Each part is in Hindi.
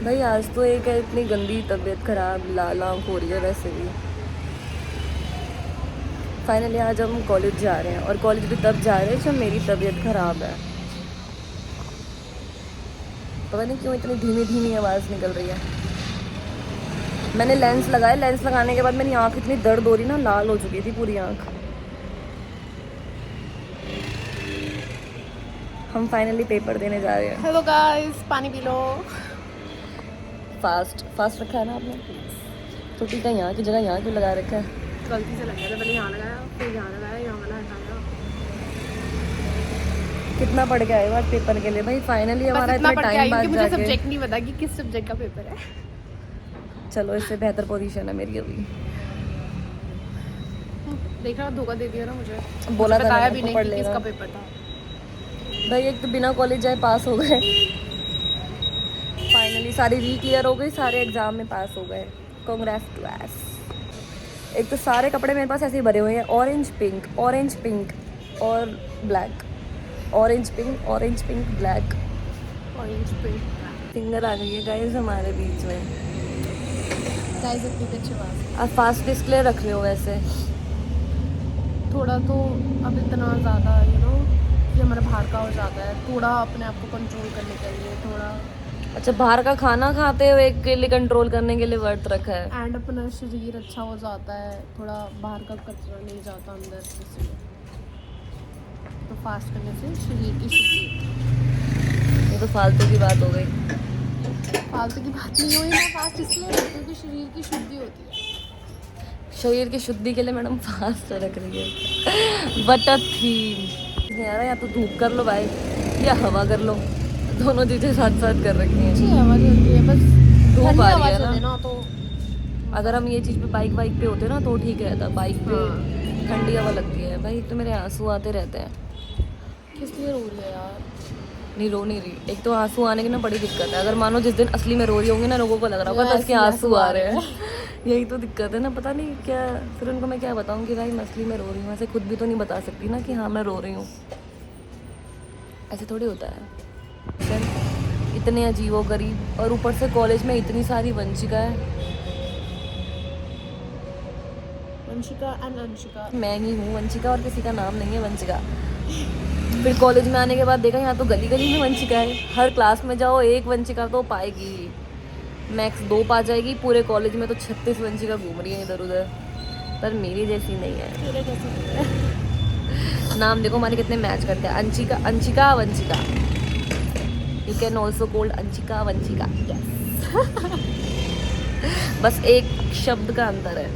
भाई आज तो एक है इतनी गंदी तबीयत खराब, लाल आँख हो रही है वैसे भी। फाइनली आज हम कॉलेज जा रहे हैं और कॉलेज भी तब जा रहे हैं जब मेरी तबीयत खराब है। पता नहीं क्यों इतनी धीमी धीमी आवाज़ निकल रही है। मैंने लेंस लगाया, लेंस लगाने के बाद मेरी आँख इतनी दर्द हो रही ना, लाल हो चुकी थी पूरी आँख। हम फाइनली पेपर देने जा रहे हैं। हेलो गाइस, पानी पी लो। फास्ट फास्ट रखा है ना आपने? तो ठीक है, यहाँ की जगह यहाँ क्यों लगा रखा है? गलती से लग गया था, पहले यहाँ लगाया फिर यहाँ लगाया, यहाँ वाला हटाया। कितना पढ़ के आए हो आज पेपर के लिए? भाई फाइनली हमारा इतना टाइम बाद मुझे जाके। सब्जेक्ट नहीं पता कि किस सब्जेक्ट का पेपर है। चलो, इससे बेहतर पोजीशन है मेरी अभी। देख रहा, धोखा दे दिया ना मुझे। बोला था बताया मैंने, भी तो नहीं पढ़ कि लेना। किसका पेपर था। भाई एक तो बिना कॉलेज जाए पास हो गए। फाइनली सारी री क्लियर हो गई, सारे एग्जाम में पास हो गए। Congress to us. एक तो सारे कपड़े मेरे पास ऐसे ही भरे हुए हैं, ऑरेंज पिंक और black. Orange pink black. Orange pink finger आ गई है गाइस हमारे बीच में। गाइस, इतनी अच्छी बात। आप फास्ट डिस्प्ले रख रहे हो वैसे। थोड़ा तो अब इतना ज़्यादा कि हमारा बाहर का हो जाता है, थोड़ा अपने आप को कंट्रोल करने के लिए थोड़ा। अच्छा, बाहर का खाना खाते हुए के लिए कंट्रोल करने के लिए व्रत रखा है। एंड अपना शरीर अच्छा हो जाता है, थोड़ा बाहर का कचरा नहीं जाता अंदर, इसलिए तो फास्ट करने से शरीर की शुद्धि। ये तो फालतू की बात हो गई। फालतू की बात नहीं हुई ना, फास्ट इसलिए क्योंकि शरीर की शुद्धि होती है। शरीर की शुद्धि के लिए मैडम फास्ट रख रही है। बट अ थीम यार, या तो धूप कर लो भाई या हवा कर लो, दोनों चीज़ें साथ साथ कर रखी हैं। अच्छी हवा चलती है, बस धूप ठंडी आ हवा रही है चले ना। ना तो। अगर हम ये चीज़ पे बाइक पे होते ना तो ठीक रहता। बाइक पे हाँ। ठंडी हवा लगती है। भाई तो मेरे आंसू आते रहते हैं। किस लिए रो रही है यार? नहीं, रो नहीं रही। एक तो आंसू आने की ना बड़ी दिक्कत है। अगर मानो जिस दिन असली में रो रही होंगी ना, लोगों को लग रहा होगा तो उसके आंसू आ रहे हैं। यही तो दिक्कत है ना, पता नहीं क्या। फिर उनको मैं क्या बताऊँ कि भाई मैं असली में रो रही हूँ? ऐसे खुद भी तो नहीं बता सकती ना कि हाँ मैं रो रही हूँ। ऐसे थोड़ी होता है। सर इतने अजीबो गरीब, और ऊपर से कॉलेज में इतनी सारी वंशिका है। वंशिका एंड अंशिका। मैं ही हूँ वंशिका, और किसी का नाम नहीं है वंशिका। फिर कॉलेज में आने के बाद देखा यहाँ तो गली गली में वंशिका है। हर क्लास में जाओ एक वंशिका तो पाएगी, मैक्स 2 पा जाएगी। पूरे कॉलेज में तो 36 वंशिका घूम रही है इधर उधर, पर मेरी जैसी नहीं है। तेरे जैसे। नाम देखो हमारे कितने मैच करते हैं। Anshika Vanshika. You can also called Anshika Vanshika. बस एक शब्द का अंतर है,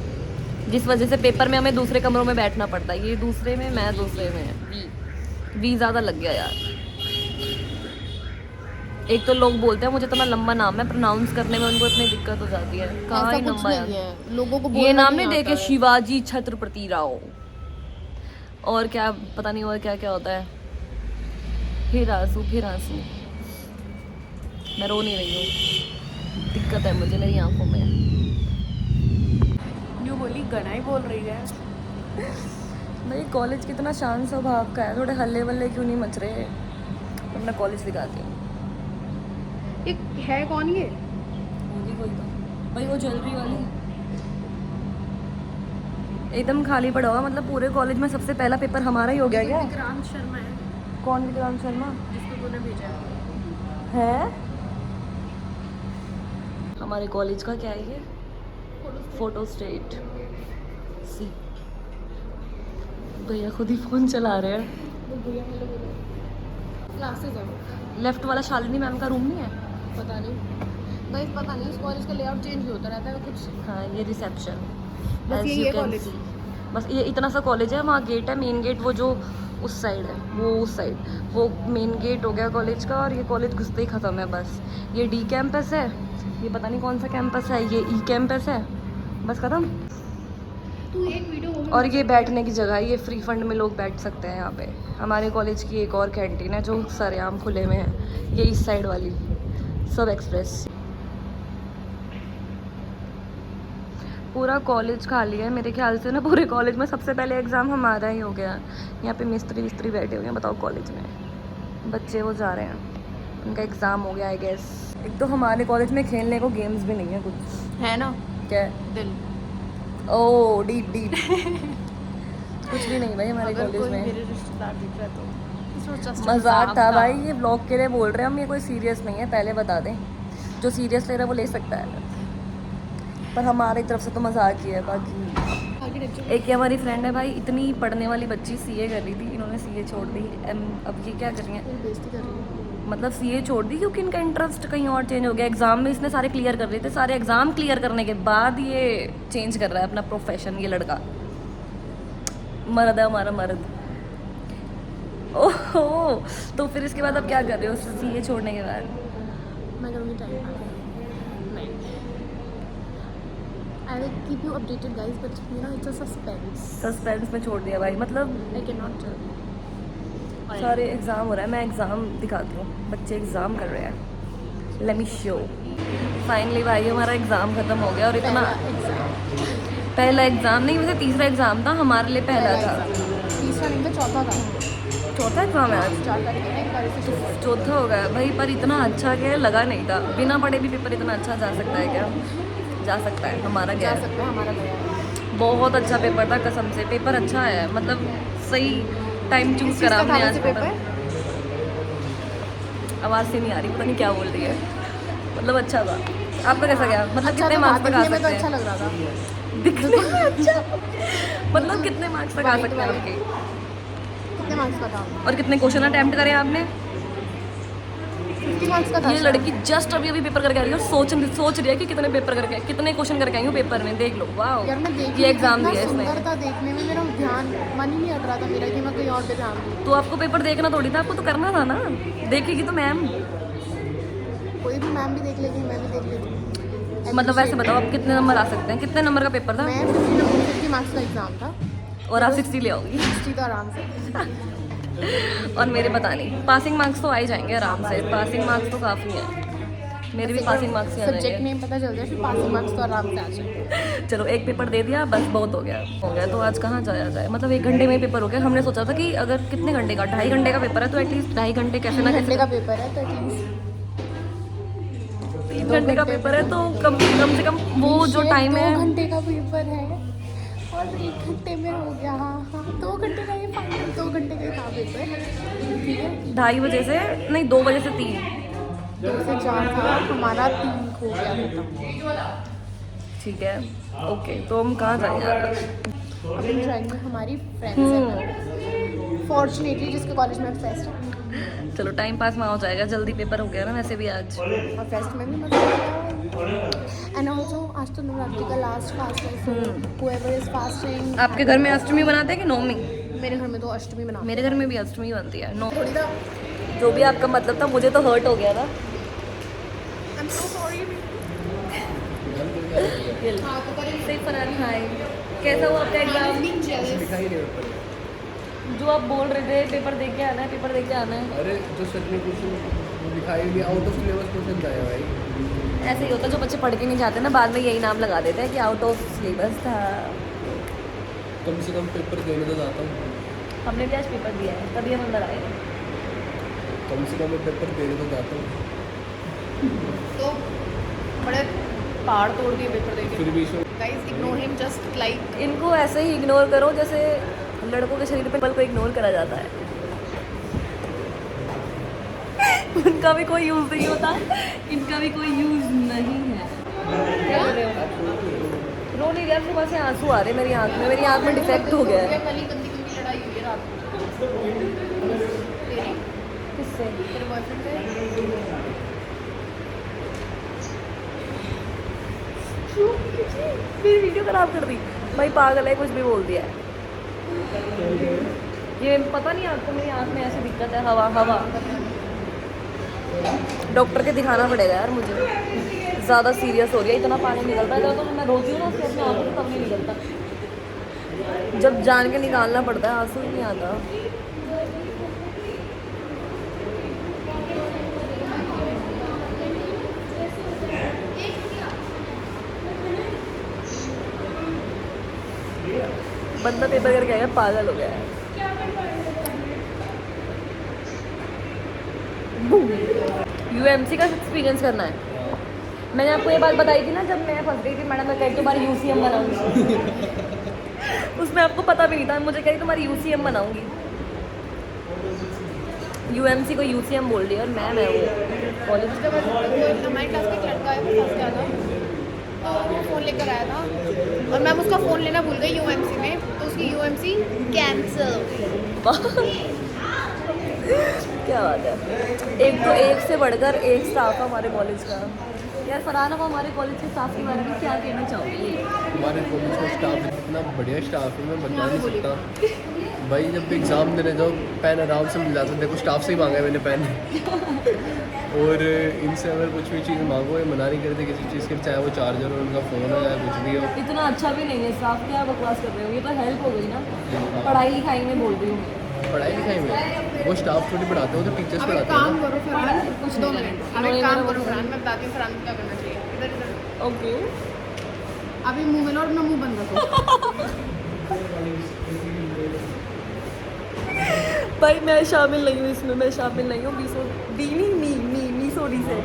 जिस वजह से पेपर में हमें दूसरे कमरों में बैठना पड़ता है। ये दूसरे में, मैं दूसरे में। वी ज़्यादा लग गया यार। एक तो लोग बोलते हैं मुझे इतना लंबा नाम है, प्रोनाउंस करने में उनको इतनी दिक्कत हो जाती है। कहाँ ही लंबा है, लोगों को ये नाम नहीं आता देखे, है। शिवाजी छत्रपति राव, और क्या पता नहीं और क्या क्या होता है। फिर आंसू। मैं रो नहीं रही हूँ, दिक्कत है मुझे मेरी आंखों में। न्यू बोली गना ही बोल रही है। भाई कॉलेज कितना शांत स्वभाव का है, थोड़े हल्ले वल्ले क्यों नहीं मच रहे? अपना कॉलेज दिखाती हूँ। एक है कौन ये? होगी कोई तो। भाई वो ज्वेलरी वाली एकदम खाली पड़ा हुआ, मतलब पूरे कॉलेज में सबसे पहला पेपर हमारा ही हो गया क्या? विक्रांत शर्मा है। कौन विक्रांत शर्मा? जिसको तूने भेजा है? हमारे कॉलेज का क्या है ये? Photo state. सी भैया खुद ही फोन चला रहे हैं। क्लासेस है। लेफ्ट वाला शालिनी मैम का रूम नहीं है? पता नहीं इस कॉलेज का लेआउट चेंज होता रहता है कुछ। हाँ, ये रिसेप्शन। बस यही है कॉलेज। बस ये इतना सा कॉलेज है। वहाँ गेट है, मेन गेट, वो जो उस साइड है, वो उस साइड, वो मेन गेट हो गया कॉलेज का। और ये कॉलेज घुसते ही ख़त्म है बस। ये डी कैंपस है, ये पता नहीं कौन सा कैंपस है, ये ई कैंपस है, बस ख़त्म। तू एक वीडियो और ये बैठने की जगह है, ये फ्री फंड में लोग बैठ सकते हैं यहाँ पे। हमारे कॉलेज की एक और कैंटीन है जो सरेआम खुले में है, ये इस साइड वाली सब एक्सप्रेस। पूरा कॉलेज खाली है मेरे ख्याल से ना। पूरे कॉलेज में सबसे पहले एग्ज़ाम हमारा ही हो गया। यहाँ पे मिस्त्री बैठे हुए हैं, बताओ कॉलेज में बच्चे वो जा रहे हैं, उनका एग्ज़ाम हो गया आई गेस। एक तो हमारे कॉलेज में खेलने को गेम्स भी नहीं है कुछ। है ना क्या है? दिल। ओ डीप डीप कुछ भी नहीं भाई हमारे अगर कॉलेज कोई में। मेरे रिश्तेदार दिख रहा है तो it's just a मजाक था भाई, ये ब्लॉग के लिए बोल रहे हैं हम, ये कोई सीरियस नहीं है, पहले बता दें। जो सीरियस ले रहा है वो ले सकता है, पर हमारी तरफ से तो मजाक ही है। बाकी एक ये हमारी फ्रेंड है भाई, इतनी पढ़ने वाली बच्ची सीए कर रही थी, इन्होंने सीए छोड़ दी। अब ये क्या कर रही है, बेइज्जती कर रही है। मतलब सीए छोड़ दी क्योंकि इनका इंटरेस्ट कहीं और चेंज हो गया। एग्जाम में इसने सारे क्लियर कर लिए थे, सारे एग्जाम क्लियर करने के बाद ये चेंज कर रहा है अपना प्रोफेशन। ये लड़का मर्द है हमारा, मर्द। ओहो, तो फिर इसके बाद अब क्या कर रहे हो सीए छोड़ने के बाद? मैं करूँगी टाइम पास। नहीं, I will keep you updated guys, but you know it's a suspense. Suspense में छोड़ दिया भाई, मतलब आई कैन नॉट टेल। सारे एग्ज़ाम हो रहा है। मैं एग्ज़ाम दिखाती हूँ, बच्चे एग्ज़ाम कर रहे हैं। Let me show. फाइनली भाई हमारा एग्ज़ाम ख़त्म हो गया, और इतना पहला एग्ज़ाम नहीं, वैसे तीसरा एग्ज़ाम था हमारे लिए, पहला था। तीसरा नहीं था, चौथा था। चौथा एग्ज़ाम है आज, 4 तारीख है ना, एक बार से चौथा हो गया भाई। पर इतना अच्छा क्या लगा नहीं था, बिना पढ़े भी पेपर इतना अच्छा जा सकता है क्या? जा सकता है, हमारा गया जा है। सकता है, हमारा गया है। बहुत अच्छा पेपर था कसम से, पेपर अच्छा है, मतलब सही टाइम चूज करा हमने आज पेपर। आवाज़ से नहीं आ रही, पता नहीं क्या बोल रही है। मतलब अच्छा था। आपका कैसा गया, मतलब अच्छा कितने तो मार्क्स तक आ दिखने में तो सकते अच्छा हैं? लग रहा था। दिखने में अच्छा मतलब कितने मार्क्स तक आ सकते हैं आपके? कितने मार्क्स का था? और कितने क्वेश्चन अटेम्प्ट करे आपने? 50 मार्क्स का था। ये लड़की जस्ट अभी पेपर करके आ रही है और सोच रही है कि कितने पेपर करके, कितने क्वेश्चन करके आई हूँ पेपर में। देख लो, वाह, यार मैं देख ये एग्जाम दिया है इसने। सुंदर था देखने में, मेरा ध्यान मन ही नहीं हट रहा था मेरा कि मैं कहीं और पे ध्यान दूँ। तो आपको पेपर देखना थोड़ी था, आपको तो करना था ना। देखेगी तो मैम, कोई भी मैम भी देख लेगी, मैं भी देख लेती। मतलब वैसे बताओ आप कितने नंबर आ सकते हैं? कितने नंबर का पेपर था? मैं 50 मार्क्स का एग्जाम था और आप 60 ले आओगी। 60 तो आराम से। और मेरे पता नहीं, पासिंग मार्क्स तो आ ही जाएंगे आराम से, पासिंग मार्क्स तो काफ़ी हैं। मेरे भी पासिंग मार्क्स ही आ सब्जेक्ट जाएंगे। नेम पता चल जाए फिर पासिंग मार्क्स तो आराम से आ जाए। चलो एक पेपर दे दिया बस, बहुत हो गया। तो आज कहाँ जाया जाए, मतलब 1 घंटे में ही पेपर हो गया। हमने सोचा था कि अगर कितने घंटे का, 2.5 घंटे का पेपर है तो एटलीस्ट 2.5 घंटे कैसे ना घंटे कैसे। का पेपर है तो एटलीस्ट 3 घंटे का पेपर है तो कम से कम वो जो टाइम है। 2 घंटे का पेपर है और 1 घंटे में हो गया। हाँ 2 घंटे का ये फाइनल, 2 घंटे का ही था पेपर। ठीक है, 2:30 बजे से नहीं, 2 बजे से 3। 2 से 4 था हमारा, 3 हो गया खत्म। ठीक है, ओके, तो हम कहाँ जाए यार? अभी जाएंगे हमारी फ्रेंड्स हैं, फॉर्चुनेटली जिसके कॉलेज में फेस्ट है। चलो टाइम पास वहाँ हो जाएगा, जल्दी पेपर हो गया ना वैसे भी आज। और फेस्ट में भी मजा आएगा। एंड ऑल्सो आज तो नवरात्रि का लास्ट फास्ट है, सो whoever is fasting। आपके घर में अष्टमी बनाते हैं कि नवमी? मेरे घर में तो अष्टमी बनाते मेरे घर में भी अष्टमी बनती है। नो, हैं। थोड़ी ना, जो भी आपका मतलब था, मुझे तो हर्ट हो गया था। I'm so sorry। सही फरहान भाई, कैसा हुआ आपका एग्जाम? जो आप बोल रहे थे पेपर दे के आना है, पेपर दे के आना है, अरे जो सर ने क्वेश्चन दिखाई नहीं, आउट ऑफ सिलेबस क्वेश्चन आया भाई। ऐसे ही होता है। जो बच्चे पढ़ के नहीं जाते ना, बाद में यही नाम लगा देते हैं कि आउट ऑफ सिलेबस था। कम से कम पेपर देने तो जाता हूँ, हमने भी आज पेपर दिया है, तभी हम अंदर आए। कम से कम मैं पेपर देने तो जाता हूँ, तो बड़े पहाड़ तोड़ दिए पेपर देके। फिर भी guys ignore him just like. इनको ऐसे ही इग्नोर करो जैसे लड़कों के शरीर पे बल को इग्नोर करा जाता है। उनका भी कोई यूज़ नहीं होता, इनका भी कोई यूज़ नहीं है। क्या कर रहे हो? रो नहीं यार, सुबह से आंसू आ रहे हैं मेरी आँख में, मेरी आँख में डिफेक्ट हो गया है। कल ही गंदी गंदी लड़ाई हुई है रात में तेरी, किससे? तेरे बॉयफ्रेंड से। मेरी वीडियो खराब कर दी भाई, पागल है, कुछ भी बोल दिया है। ये पता नहीं आपको, मेरी आँख में ऐसी दिक्कत है, हवा। डॉक्टर के दिखाना पड़ेगा यार मुझे, ज़्यादा सीरियस हो रही है, इतना पानी निकलता है। जब तो मैं रोती हूँ ना उससे अपने आँखों से, तब नहीं निकलता। जब जान के निकालना पड़ता है आंसू नहीं आता। बंदा पेपर करके आएगा, पागल हो गया है। यूएमसी का एक्सपीरियंस करना है। मैंने आपको ये बात बताई थी ना जब मैं फंस गई थी, मैडम मैं कही तुम्हारी यूसीएम बनाऊंगी। उसमें आपको पता भी नहीं था, मुझे कही तुम्हारी यूसीएम बनाऊंगी। यूएमसी को यूसीएम बोल दिया और मैं वो कॉलेज का हमारे क्लास का एक लड़का है, वो फंस गया था, तो वो फ़ोन लेकर आया था और मैम उसका फ़ोन लेना भूल गई यूएमसी में, तो उसकी यूएमसी कैंसिल। क्या बात है। एक तो एक से बढ़कर एक स्टाफ है हमारे कॉलेज का। यार फरहान, आप हमारे कॉलेज के स्टाफ के बारे में क्या कहना चाहोगे? हमारे कॉलेज का स्टाफ इतना बढ़िया स्टाफ है, मैं बता नहीं सकता भाई। जब भी एग्ज़ाम देने जाओ पेन आराम से मिल जाता है। देखो स्टाफ से ही मांगा है मैंने पेन। और इनसे अगर कुछ भी चीज़ मांगो ये मना नहीं करते किसी चीज़ के, चाहे वो चार्जर हो, उनका फ़ोन हो, या कुछ भी हो। इतना अच्छा भी नहीं है स्टाफ, क्या बकवास कर रहे हो? ये तो हेल्प हो गई ना, पढ़ाई लिखाई में बोल रही हूँ। पढ़ाई लिखाई में वो स्टाफ थोड़ी पढ़ाते हो, तो टीचर्स अब एक पढ़ाते काम हैं। करो फरहान, कुछ 2 मिनट, अब एक काम करो फरहान, मैं बताती हूँ फरहान को क्या करना चाहिए। इधर इधर ओके, अभी मुंह में लो और अपना मुंह बंद रखो। भाई मैं शामिल नहीं हूँ इसमें, मैं शामिल नहीं हूँ। बी नहीं, मी सॉरी से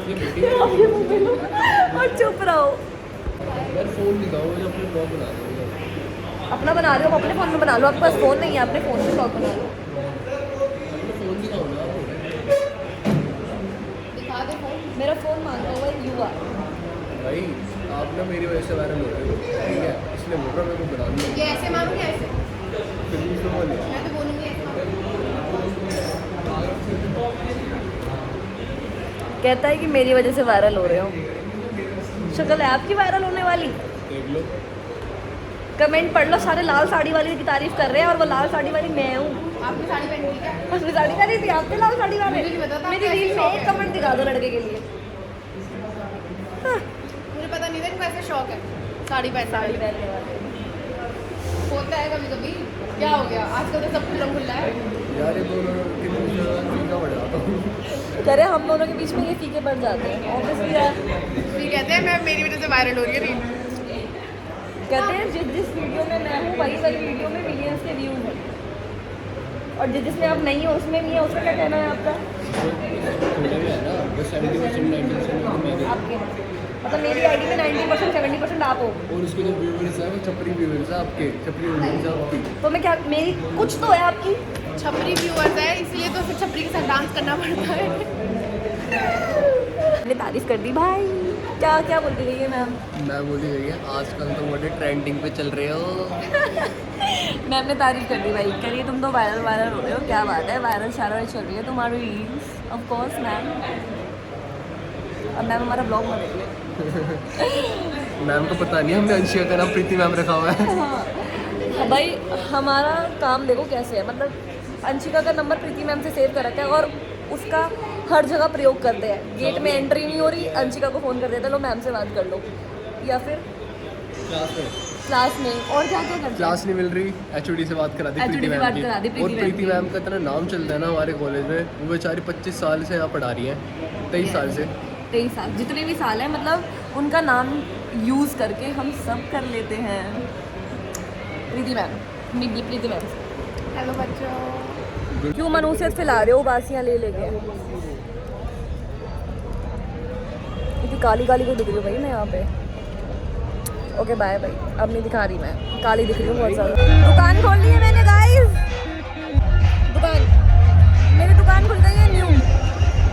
ये बेटी आगे मुंह पे लो और चुप रहो। यार फ़ोन दिखाओ, जो अपने ब्लॉग बना रहे हो। अपना बना रहे हो, अपने फ़ोन में बना लो। आपके पास फ़ोन नहीं है, अपने फ़ोन से ब्लॉग बना लो। अपना फ़ोन दिखाओ ना। दिखा दे फोन। मेरा फ़ोन मांगा हुआ है युवा। भाई आप ना मेरी वजह से वायरल हो रहे हो, ठीक है? इसलिए बोल रहा हूँ, मेरे को बना दूँ। ये ऐसे मारूँ या ऐसे? फिर भी इसमें बोलिए। मैं तो बोलूँगी ऐसे मारूँ। कहता है कि मेरी वजह से वायरल हो रहे हो। शक्ल है आपकी वायरल होने वाली। देख लो। कमेंट पढ़ लो, सारे लाल साड़ी वाली की तारीफ कर रहे हैं और वो लाल साड़ी वाली मैं हूँ। आपने साड़ी पहनी थी क्या? उसने साड़ी पहनी थी, आपने लाल साड़ी वाले। मुझे नहीं पता था, मेरी आप रील कैसे में एक कमेंट दिखा दो लड़के के लिए। मुझे पता नहीं था कि वैसे शौक है साड़ी पहनने साड़ी का। पहनने वाले होता है कभी कभी। क्या हो गया आजकल तो सब खुला खुला है। यार ये दोनों के बीच में फीका बढ़ जाता हूँ। कह रहे हम दोनों के बीच में ये फीके पड़ जाते हैं। ऑब्वियसली यार फिर कहते हैं मैं मेरी वजह से वायरल हो रही है रील। कहते हैं जिस वीडियो में मैं हूँ वही वीडियो में मिलियंस के व्यूज हैं, और जिसमें आप नहीं हो उसमें नहीं है। उसका क्या कहना है आपका? थोड़ा भी है ना, बस 70% 90% मैं आपके मतलब मेरी आईडी में 90% 70% आप हो, और उसके जो व्यूवर्स है वो छपरी व्यूवर्स है आपके, छपरी व्यूवर्स है आपकी। तो मैं क्या, मेरी कुछ तो है आपकी। छपरी व्यूअर्स है इसलिए तो फिर छपरी के साथ डांस करना पड़ता है। मैंने तारीफ कर दी भाई। क्या क्या बोलती गई है मैम? मैं बोली गई है आजकल तो बड़े ट्रेंडिंग पे चल रहे हो। मैम ने तारीफ कर दी भाई, करिए तुम तो वायरल वायरल हो रहे हो। क्या बात है, वायरल शायरल चल रही है तुम्हारी रील्स। Of course ma'am. अब मैम हमारा ब्लॉग में देख ले। मैम को पता नहीं हमने अंशिका का नाम प्रीति मैम रखा हुआ है। हाँ भाई, हमारा काम देखो कैसे है। मतलब अंशिका का नंबर प्रीति मैम से सेव कर रखा है और उसका हर जगह प्रयोग करते हैं। गेट में एंट्री नहीं हो रही, अंशिका को फ़ोन कर देते लो मैम से बात कर लो, या फिर क्लास में। और क्या क्या करते हैं? क्लास नहीं मिल रही, एचओडी से बात करा दी HOD प्रीति से मैम बात की। करा दी प्रीति और मैम प्रीति की। मैम का इतना नाम चलता है ना हमारे कॉलेज में। वो बेचारी 25 साल से यहाँ पढ़ा रही हैं, 23 साल से। 23 साल, जितने भी साल हैं, मतलब उनका नाम यूज़ करके हम सब कर लेते हैं। प्रीति मैम, मिली प्रीति मैम। हेलो बच्चों। क्यों मनुष्यत फैला रहे हो बासियाँ ले लेके? इतनी काली काली को दिख रही हूँ भाई मैं यहाँ पे। ओके बाय भाई, अब नहीं दिखा रही, मैं काली दिख रही हूँ बहुत ज़्यादा। दुकान खोल ली है मैंने गाइस, दुकान, मेरी दुकान खुल गई है न्यू।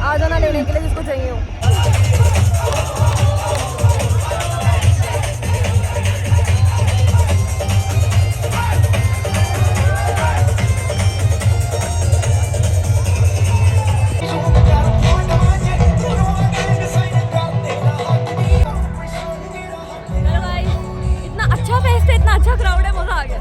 आ जाना लेने के लिए जिसको चाहिए हो। हेलो गाइस, इतना अच्छा फेस्ट है, इतना अच्छा क्राउड है, मज़ा आ गया।